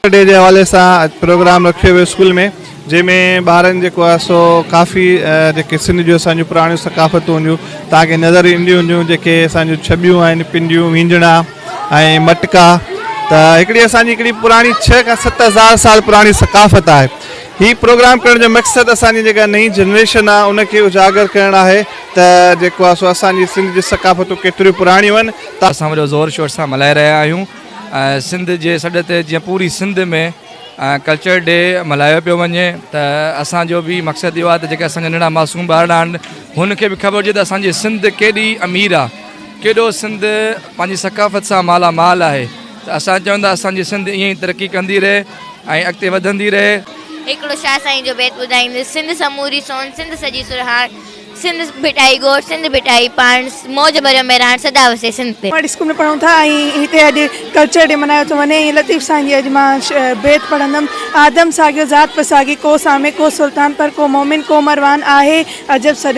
Day के हवाले से प्रोग्राम रखियो हुयो स्कूल में, जैमें ॿारनि जेको आहे सो काफ़ी जेके सिंध जो असांजूं पुराणियूं सकाफ़तूं हूंदियूं तव्हांखे नज़र ईंदियूं हूंदियूं, जेके असांजूं छबियूं आहिनि, पिंडियूं, वींजणा ऐं मटका। त हिकिड़ी असांजी हिकिड़ी पुराणी 6 खां 7 हज़ार साल पुराणी सकाफ़त आहे। ही प्रोग्राम करण जो मक़सदु असांजी जेका नई जनरेशन आहे उनखे उजागर करणु आहे त जेको आहे सो असांजी सिंध जी सकाफ़तूं केतिरियूं पुराणियूं आहिनि। त असां वॾो ज़ोर शोर सां मल्हाए रहिया आहियूं। सिंध जे सॾ ते जीअं पूरी सिंध में कल्चर डे मल्हायो पियो वञे, त असांजो बि मक़सदु इहो आहे त जेके असांजा नंढा मासूम ॿार आहिनि हुनखे बि ख़बर हुजे त असांजी सिंध केॾी अमीर आहे, केॾो सिंध पंहिंजी सकाफ़त सां मालामाल आहे। त असां चवंदा असांजी सिंध ईअं ई तरक़ी कंदी रहे ऐं अॻिते वधंदी रहे। हिकिड़ो शाह साईं जो बैत ॿुधाईंदुसि, सिंध समूरी सोन, सिंध सॼी सुरहार, सिंध भिटाई गोठ, सिंध भिटाई पाण, मौज भरियो मेराण, सदा वसे सिंध ते। हमारे स्कूल में पढ़ूं था ऐं हिते अॼु कल्चर डे मल्हायो थो वञे। लतीफ़ साईं जी अॼु मां बैत पढ़ंदमि। आदम साॻियो ज़ात पसागी, को सामे को सुल्तान पर, को मोमिन को मरवान आहे अजब सॼो।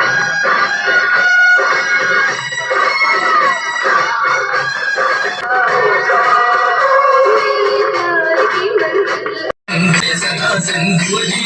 सिंध